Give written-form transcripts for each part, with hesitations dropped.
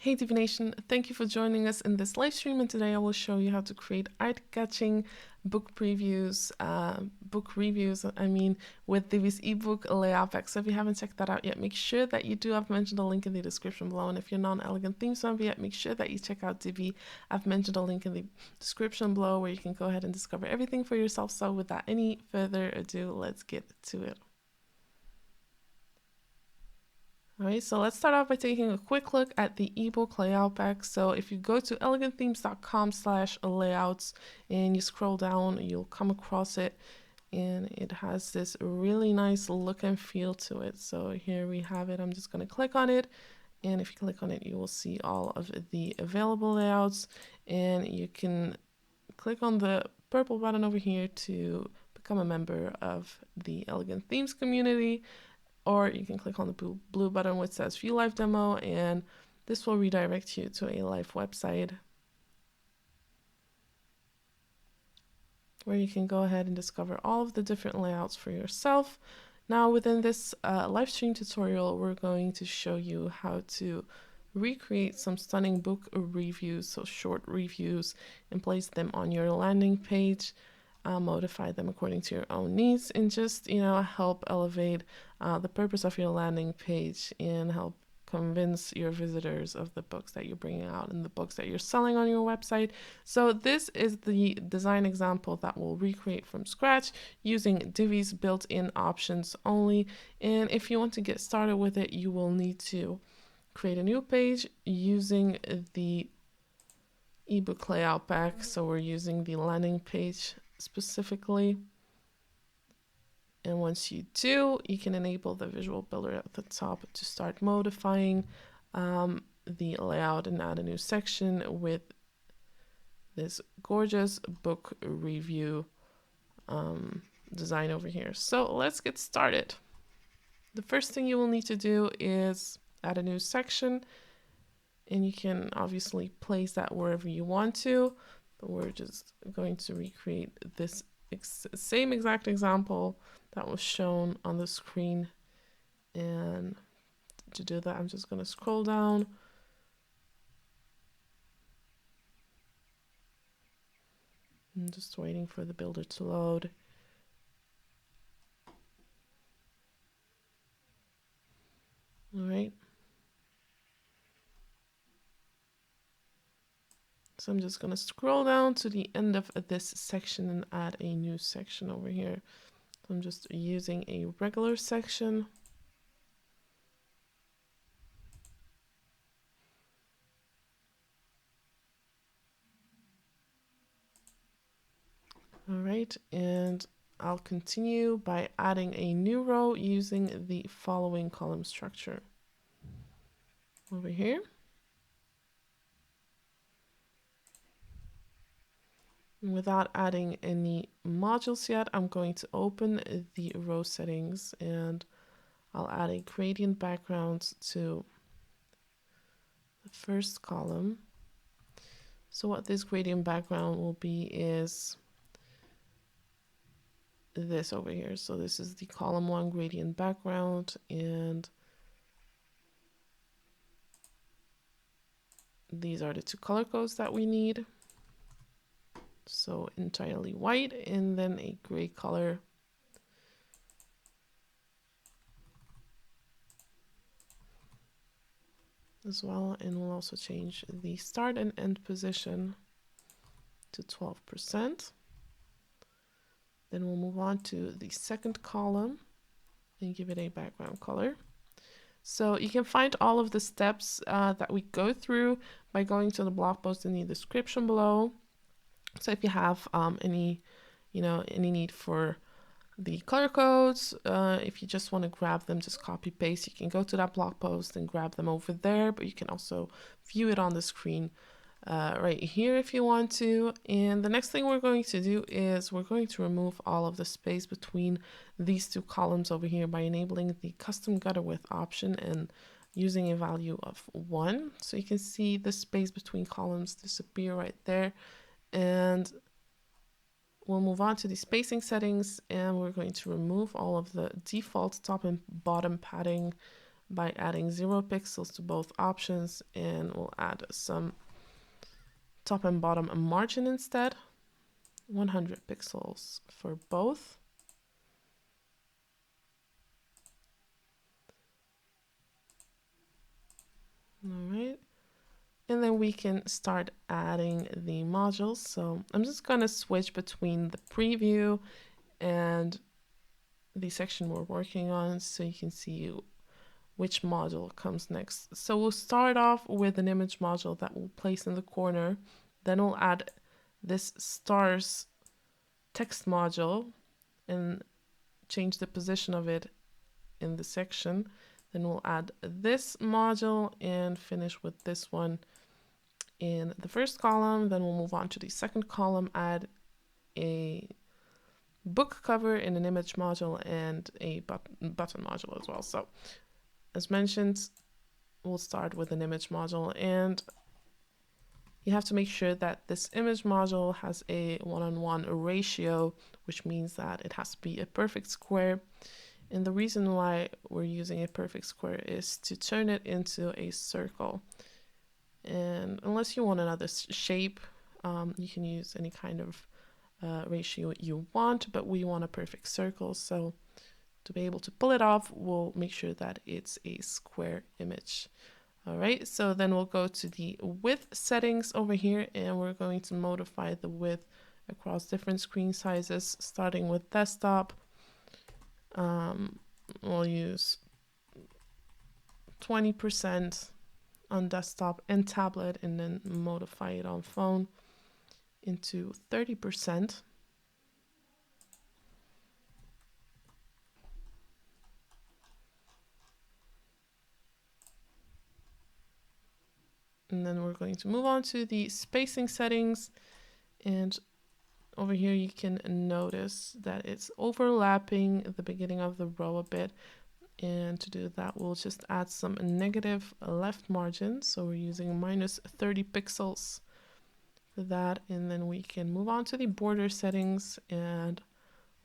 Hey Divi Nation, thank you for joining us in this live stream, and today I will show you how to create eye-catching book reviews with Divi's ebook layout pack. So if you haven't checked that out yet, make sure that you do. I've mentioned a link in the description below, and if you're not an Elegant Themes fan yet, make sure that you check out Divi. I've mentioned a link in the description below where you can go ahead and discover everything for yourself. So without any further ado, let's get to it. All right, so let's start off by taking a quick look at the ebook layout pack. So if you go to elegantthemes.com/layouts and you scroll down, you'll come across it, and it has this really nice look and feel to it. So here we have it. I'm just going to click on it, and if you click on it, you will see all of the available layouts, and you can click on the purple button over here to become a member of the Elegant Themes community. Or you can click on the blue button which says View Live Demo, and this will redirect you to a live website where you can go ahead and discover all of the different layouts for yourself. Now within this live stream tutorial, we're going to show you how to recreate some stunning book reviews, so short reviews, and place them on your landing page. Modify them according to your own needs, and just help elevate the purpose of your landing page and help convince your visitors of the books that you're bringing out and the books that you're selling on your website. So this is the design example that we'll recreate from scratch using Divi's built-in options only. And if you want to get started with it, you will need to create a new page using the ebook layout pack. So we're using the landing page specifically, and once you do, you can enable the visual builder at the top to start modifying the layout and add a new section with this gorgeous book review design over here. So let's get started. The first thing you will need to do is add a new section, and you can obviously place that wherever you want to, but we're just going to recreate this same exact example that was shown on the screen. And to do that, I'm just going to scroll down. I'm just waiting for the builder to load. All right. So I'm just going to scroll down to the end of this section and add a new section over here. So I'm just using a regular section. All right, and I'll continue by adding a new row using the following column structure over here. Without adding any modules yet, I'm going to open the row settings, and I'll add a gradient background to the first column. So what this gradient background will be is this over here. So this is the column 1 gradient background, and these are the two color codes that we need. So entirely white and then a gray color. As well, and we'll also change the start and end position to 12%. Then we'll move on to the second column and give it a background color. So you can find all of the steps that we go through by going to the blog post in the description below. So if you have any need for the color codes, if you just want to grab them, just copy paste, you can go to that blog post and grab them over there, but you can also view it on the screen right here if you want to. And the next thing we're going to do is we're going to remove all of the space between these two columns over here by enabling the custom gutter width option and using a value of 1. So you can see the space between columns disappear right there. And we'll move on to the spacing settings, and we're going to remove all of the default top and bottom padding by adding 0 pixels to both options, and we'll add some top and bottom margin instead. 100 pixels for both. All right. And then we can start adding the modules. So I'm just going to switch between the preview and the section we're working on so you can see which module comes next. So we'll start off with an image module that we'll place in the corner. Then we'll add this stars text module and change the position of it in the section. Then we'll add this module and finish with this one in the first column. Then we'll move on to the second column, add a book cover in an image module and a button module as well. So as mentioned, we'll start with an image module, and you have to make sure that this image module has a 1:1 ratio, which means that it has to be a perfect square. And the reason why we're using a perfect square is to turn it into a circle. And unless you want another shape, you can use any kind of ratio you want, but we want a perfect circle. So to be able to pull it off, we'll make sure that it's a square image. All right, so then we'll go to the width settings over here, and we're going to modify the width across different screen sizes, starting with desktop. We'll use 20% on desktop and tablet, and then modify it on phone into 30%. And then we're going to move on to the spacing settings, and over here you can notice that it's overlapping the beginning of the row a bit. And to do that, we'll just add some negative left margin. So we're using minus 30 pixels for that. And then we can move on to the border settings. And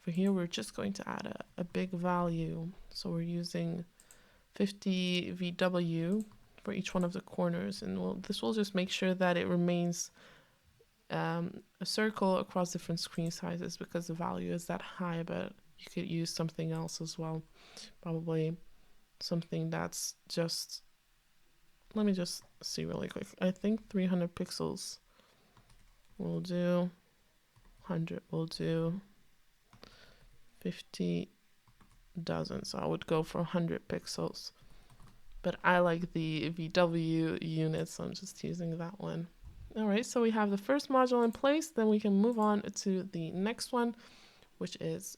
over here, we're just going to add a big value. So we're using 50 VW for each one of the corners. And this will just make sure that it remains a circle across different screen sizes, because the value is that high, but you could use something else as well. Probably something that's just, let me just see really quick. I think 300 pixels will do, 100 will do, 50 doesn't. So I would go for 100 pixels. But I like the VW unit, so I'm just using that one. All right, so we have the first module in place. Then we can move on to the next one, which is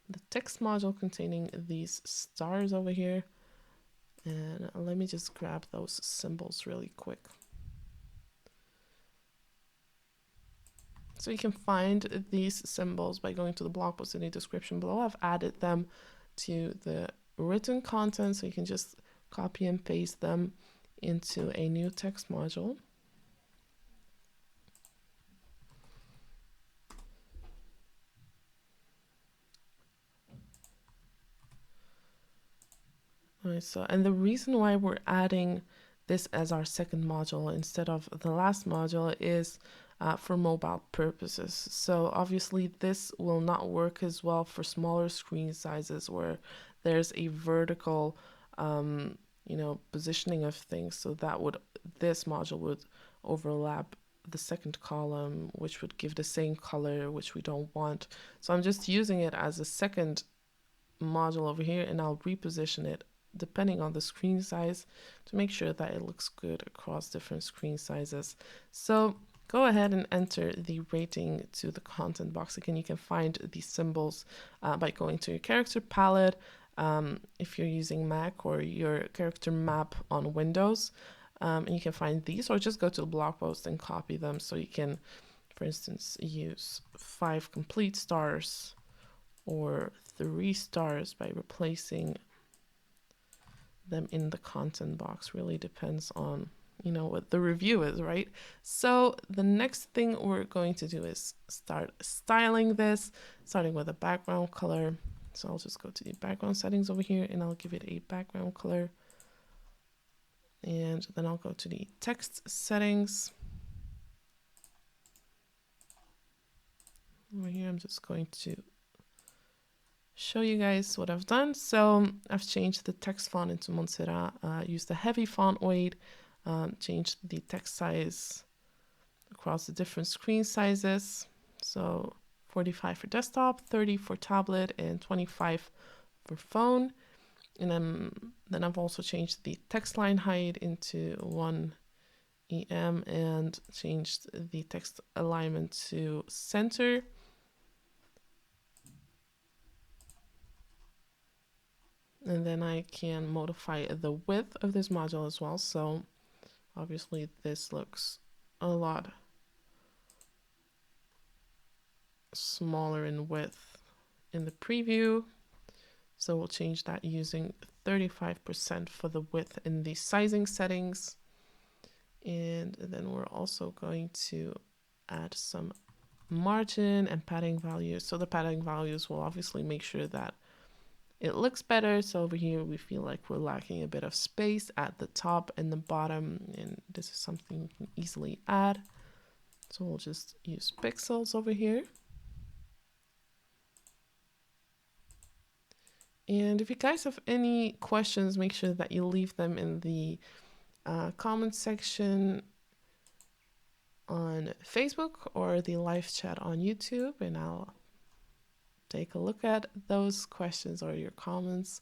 the text module containing these stars over here. And let me just grab those symbols really quick. So you can find these symbols by going to the blog post in the description below. I've added them to the written content, so you can just copy and paste them into a new text module. Right, so, and the reason why we're adding this as our second module instead of the last module is for mobile purposes. So obviously this will not work as well for smaller screen sizes where there's a vertical, positioning of things. So this module would overlap the second column, which would give the same color, which we don't want. So I'm just using it as a second module over here, and I'll reposition it depending on the screen size to make sure that it looks good across different screen sizes. So go ahead and enter the rating to the content box. Again, you can find these symbols by going to your character palette if you're using Mac, or your character map on Windows. And you can find these, or just go to the blog post and copy them. So you can, for instance, use 5 complete stars or 3 stars by replacing them in the content box. Really depends on what the review is, right? So the next thing we're going to do is start styling this, starting with a background color. So I'll just go to the background settings over here, and I'll give it a background color And then I'll go to the text settings. Over here, I'm just going to show you guys what I've done. So I've changed the text font into Montserrat, used a heavy font weight, changed the text size across the different screen sizes. So 45 for desktop, 30 for tablet, and 25 for phone. And then I've also changed the text line height into 1 EM and changed the text alignment to center. And then I can modify the width of this module as well. So obviously this looks a lot smaller in width in the preview. So we'll change that using 35% for the width in the sizing settings. And then we're also going to add some margin and padding values. So the padding values will obviously make sure that it looks better. So over here, we feel like we're lacking a bit of space at the top and the bottom. And this is something you can easily add. So we'll just use pixels over here. And if you guys have any questions, make sure that you leave them in the comment section on Facebook or the live chat on YouTube, and I'll take a look at those questions or your comments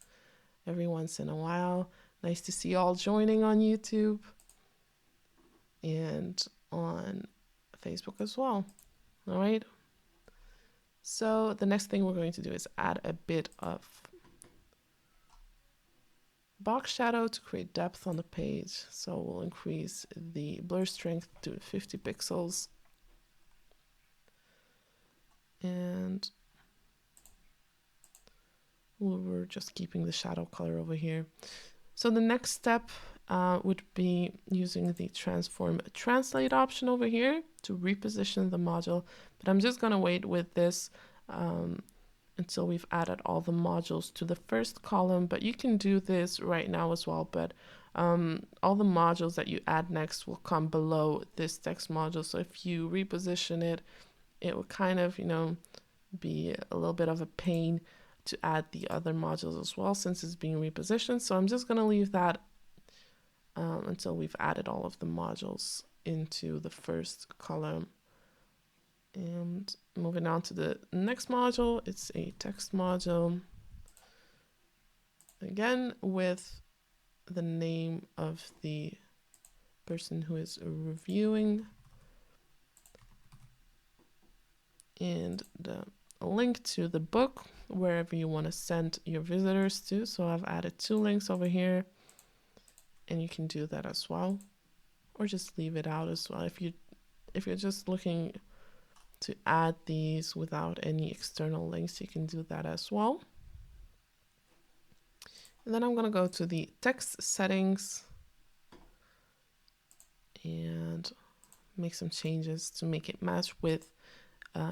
every once in a while. Nice to see you all joining on YouTube and on Facebook as well. All right. So the next thing we're going to do is add a bit of box shadow to create depth on the page. So we'll increase the blur strength to 50 pixels. And we're just keeping the shadow color over here. So the next step would be using the transform translate option over here to reposition the module. But I'm just going to wait with this until we've added all the modules to the first column. But you can do this right now as well. But all the modules that you add next will come below this text module. So if you reposition it, it will kind of, be a little bit of a pain to add the other modules as well since it's being repositioned. So I'm just going to leave that until we've added all of the modules into the first column. And moving on to the next module, it's a text module. Again, with the name of the person who is reviewing and the link to the book wherever you want to send your visitors to. So I've added 2 links over here, and you can do that as well, or just leave it out as well. If you're just looking to add these without any external links, you can do that as well. And then I'm going to go to the text settings and make some changes to make it match with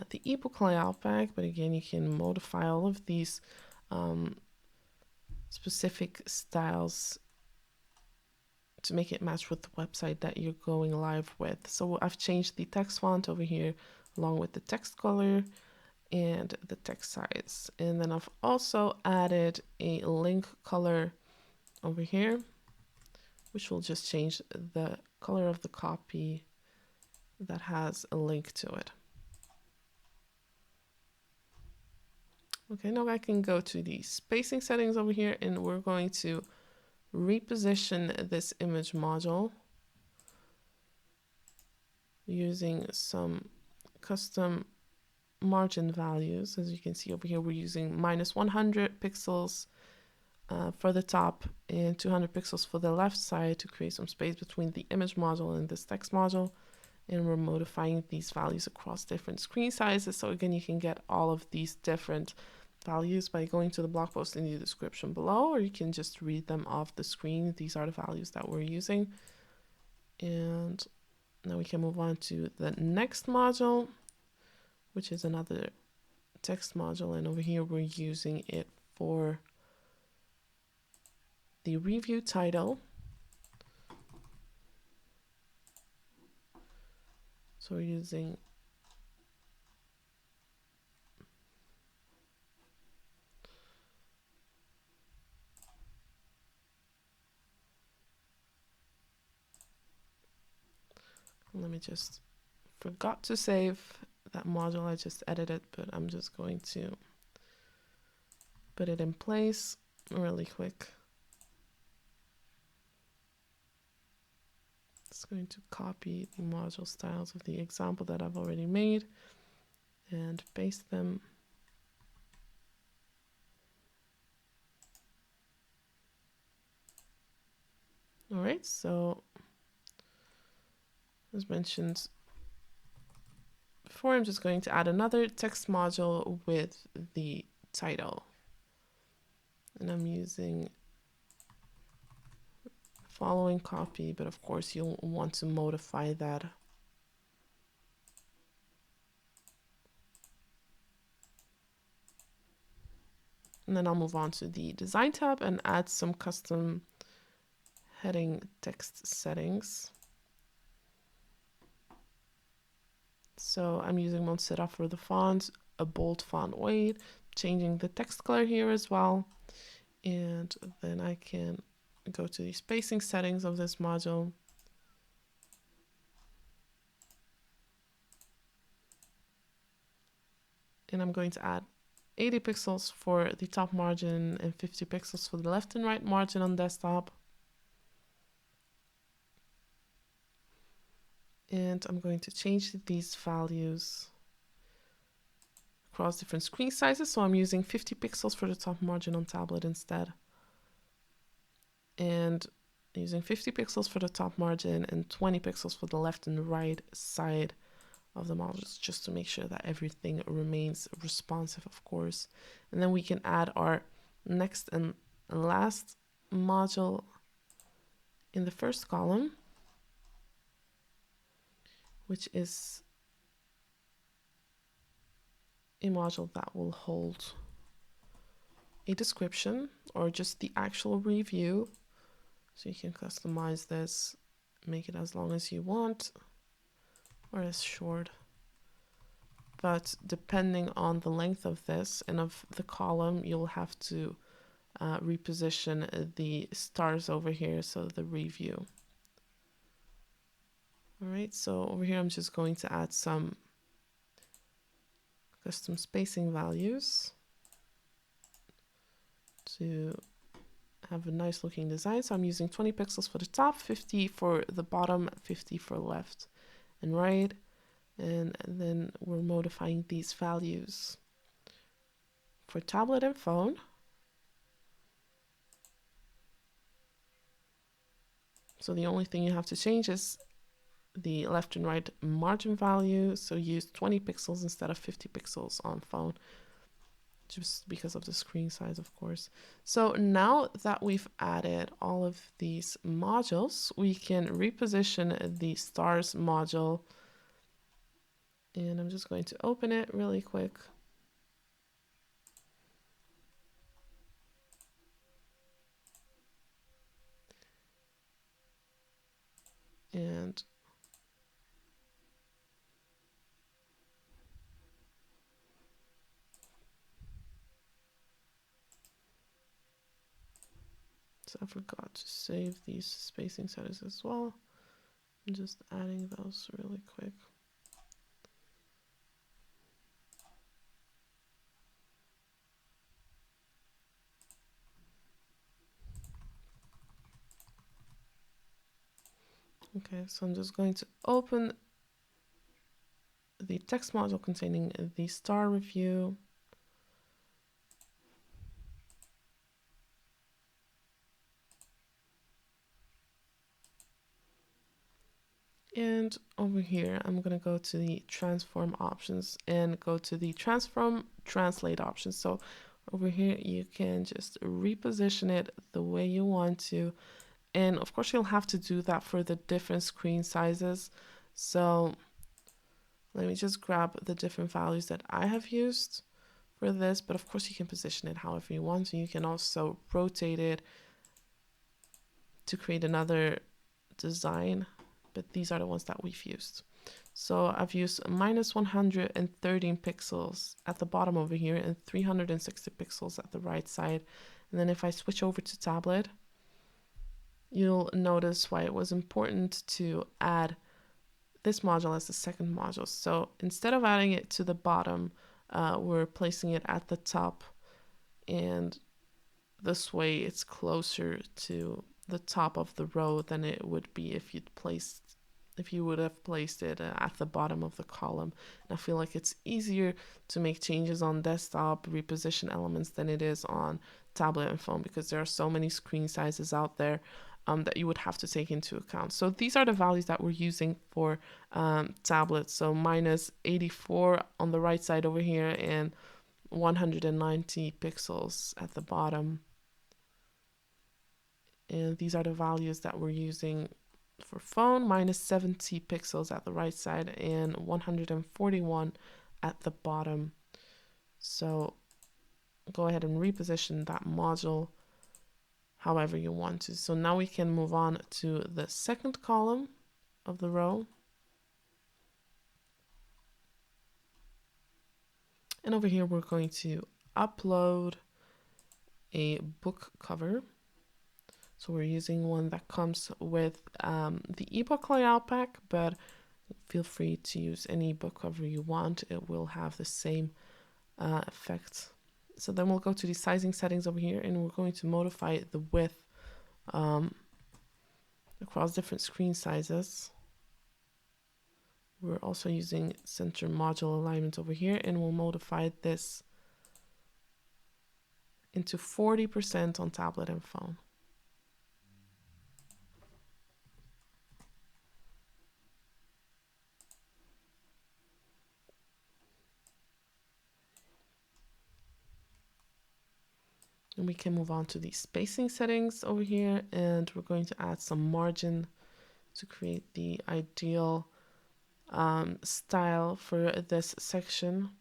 the Ebook Layout Pack. But again, you can modify all of these specific styles to make it match with the website that you're going live with. So I've changed the text font over here along with the text color and the text size. And then I've also added a link color over here, which will just change the color of the copy that has a link to it. Okay, now I can go to the spacing settings over here, and we're going to reposition this image module using some custom margin values. As you can see over here, we're using -100 pixels for the top and 200 pixels for the left side to create some space between the image module and this text module. And we're modifying these values across different screen sizes. So again, you can get all of these different values by going to the blog post in the description below, or you can just read them off the screen. These are the values that we're using. And now we can move on to the next module, which is another text module. And over here, we're using it for the review title. So we're using let me just forgot to save that module I just edited, but I'm just going to put it in place really quick. Just going to copy the module styles of the example that I've already made and paste them. All right, so as mentioned before, I'm just going to add another text module with the title. And I'm using following copy, but of course you'll want to modify that. And then I'll move on to the design tab and add some custom heading text settings. So I'm using Montserrat for the font, a bold font weight, changing the text color here as well. And then I can go to the spacing settings of this module. And I'm going to add 80 pixels for the top margin and 50 pixels for the left and right margin on desktop. And I'm going to change these values across different screen sizes. So I'm using 50 pixels for the top margin on tablet instead. And using 50 pixels for the top margin and 20 pixels for the left and right side of the modules, just to make sure that everything remains responsive, of course. And then we can add our next and last module in the first column, which is a module that will hold a description or just the actual review. So you can customize this, make it as long as you want or as short. But depending on the length of this and of the column, you'll have to reposition the stars over here, so the review. All right, so over here I'm just going to add some custom spacing values to have a nice looking design. So I'm using 20 pixels for the top, 50 for the bottom, 50 for left and right. And then we're modifying these values for tablet and phone. So the only thing you have to change is the left and right margin value. So use 20 pixels instead of 50 pixels on phone, just because of the screen size, of course. So now that we've added all of these modules, we can reposition the stars module. And I'm just going to open it really quick. And so I forgot to save these spacing settings as well. I'm just adding those really quick. Okay, so I'm just going to open the text module containing the star review. And over here, I'm going to go to the transform options and go to the transform translate options. So over here, you can just reposition it the way you want to. And of course, you'll have to do that for the different screen sizes. So let me just grab the different values that I have used for this. But of course, you can position it however you want. So you can also rotate it to create another design. But these are the ones that we've used. So I've used minus 113 pixels at the bottom over here and 360 pixels at the right side. And then if I switch over to tablet, you'll notice why it was important to add this module as the second module. So instead of adding it to the bottom, we're placing it at the top, and this way it's closer to the top of the row than it would be if you would have placed it at the bottom of the column. And I feel like it's easier to make changes on desktop, reposition elements, than it is on tablet and phone, because there are so many screen sizes out there that you would have to take into account. So these are the values that we're using for tablets. So minus 84 on the right side over here and 190 pixels at the bottom. And these are the values that we're using for phone, minus 70 pixels at the right side and 141 at the bottom. So go ahead and reposition that module however you want to. So now we can move on to the second column of the row. And over here, we're going to upload a book cover. So we're using one that comes with the Ebook Layout Pack, but feel free to use any book cover you want. It will have the same effect. So then we'll go to the sizing settings over here, and we're going to modify the width across different screen sizes. We're also using center module alignment over here, and we'll modify this into 40% on tablet and phone. And we can move on to the spacing settings over here, and we're going to add some margin to create the ideal style for this section.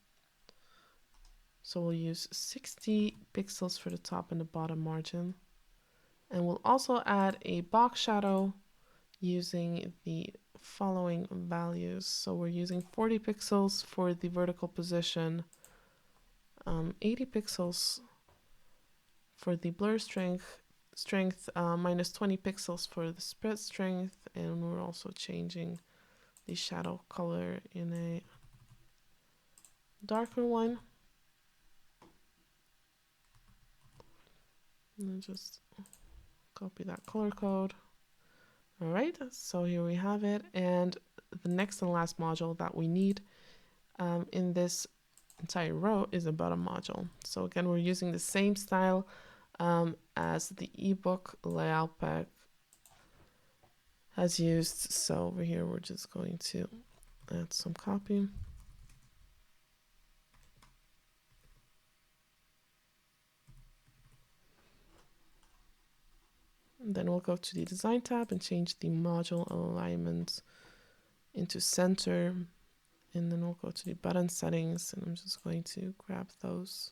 So we'll use 60 pixels for the top and the bottom margin. And we'll also add a box shadow using the following values. So we're using 40 pixels for the vertical position, 80 pixels for the blur strength, minus 20 pixels for the spread strength, and we're also changing the shadow color in a darker one. And just copy that color code. All right, so here we have it. And the next and last module that we need in this entire row is a bottom module. So again, we're using the same style as the Ebook Layout Pack has used. So over here, we're just going to add some copy. And then we'll go to the Design tab and change the module alignment into center. And then we'll go to the button settings, and I'm just going to grab those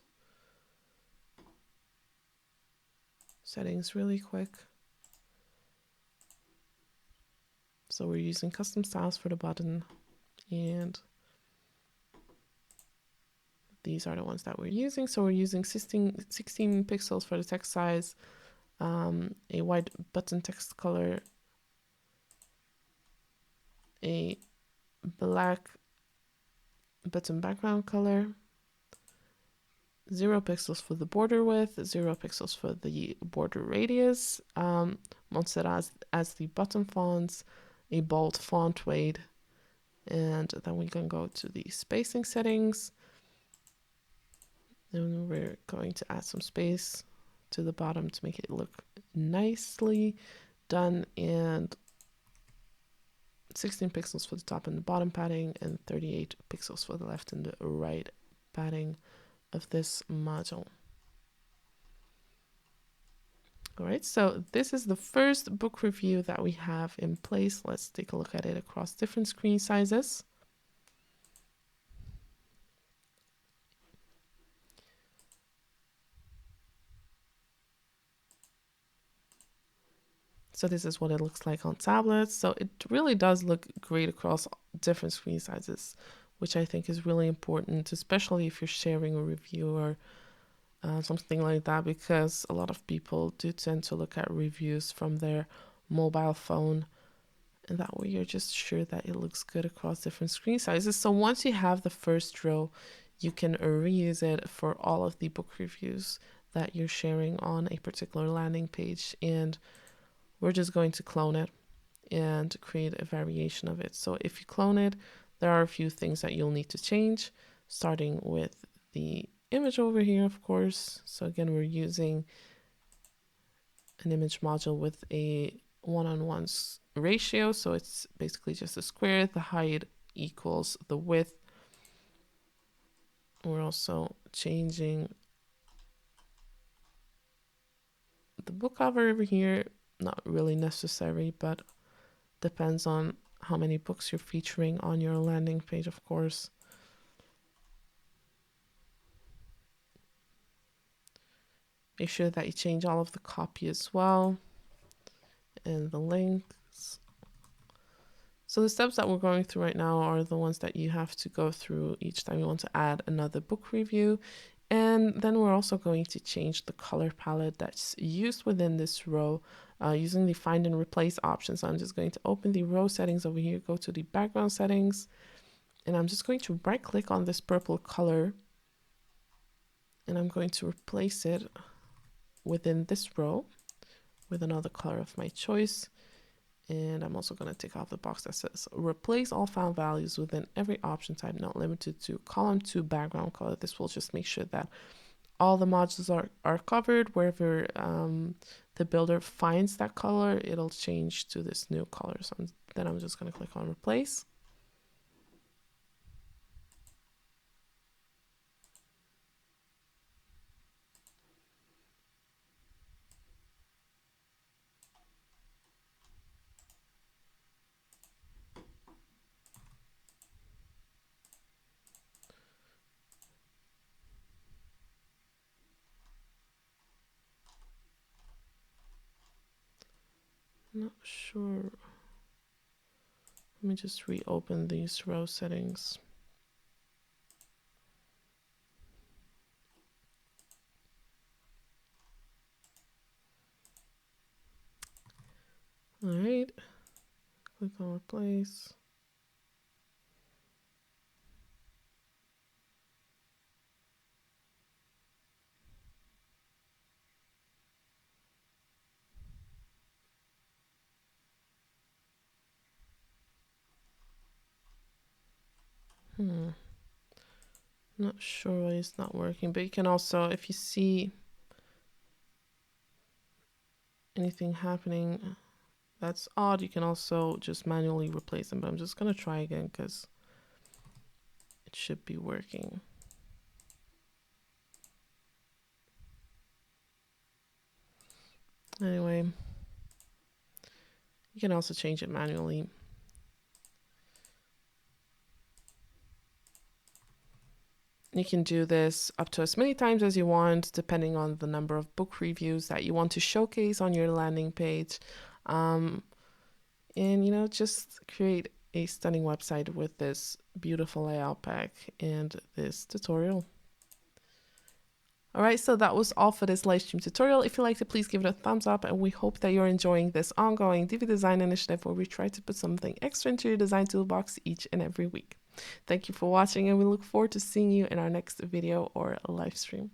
settings really quick. So we're using custom styles for the button, and these are the ones that we're using. So we're using 16 pixels for the text size, a white button text color, a black button background color, 0 pixels for the border width, 0 pixels for the border radius, Montserrat as the button fonts, a bold font weight, and then we can go to the spacing settings. And we're going to add some space to the bottom to make it look nicely done, and 16 pixels for the top and the bottom padding, and 38 pixels for the left and the right padding of this module. All right, so this is the first book review that we have in place. Let's take a look at it across different screen sizes. So this is what it looks like on tablets. So it really does look great across different screen sizes, which I think is really important, especially if you're sharing a review or something like that, because a lot of people do tend to look at reviews from their mobile phone, and that way you're just sure that it looks good across different screen sizes. So once you have the first row, you can reuse it for all of the book reviews that you're sharing on a particular landing page, and we're just going to clone it and create a variation of it. So if you clone it, there are a few things that you'll need to change, starting with the image over here, of course. So again, we're using an image module with a 1:1 ratio. So it's basically just a square. The height equals the width. We're also changing the book cover over here. Not really necessary, but depends on how many books you're featuring on your landing page, of course. Make sure that you change all of the copy as well and the links. So the steps that we're going through right now are the ones that you have to go through each time you want to add another book review. And then we're also going to change the color palette that's used within this row using the find and replace option. So I'm just going to open the row settings over here, go to the background settings, and I'm just going to right click on this purple color, and I'm going to replace it within this row with another color of my choice. And I'm also going to take off the box that says replace all found values within every option type, not limited to column 2 background color. This will just make sure that all the modules are covered. Wherever the builder finds that color, it'll change to this new color. So then I'm just going to click on replace. Not sure. Let me just reopen these row settings. All right, click on replace. Not sure why it's not working, but you can also, if you see anything happening that's odd, you can also just manually replace them. But I'm just going to try again because it should be working. Anyway, you can also change it manually. You can do this up to as many times as you want, depending on the number of book reviews that you want to showcase on your landing page. And, you know, just create a stunning website with this beautiful layout pack and this tutorial. All right, so that was all for this live stream tutorial. If you liked it, please give it a thumbs up, and we hope that you're enjoying this ongoing Divi design initiative where we try to put something extra into your design toolbox each and every week. Thank you for watching, and we look forward to seeing you in our next video or live stream.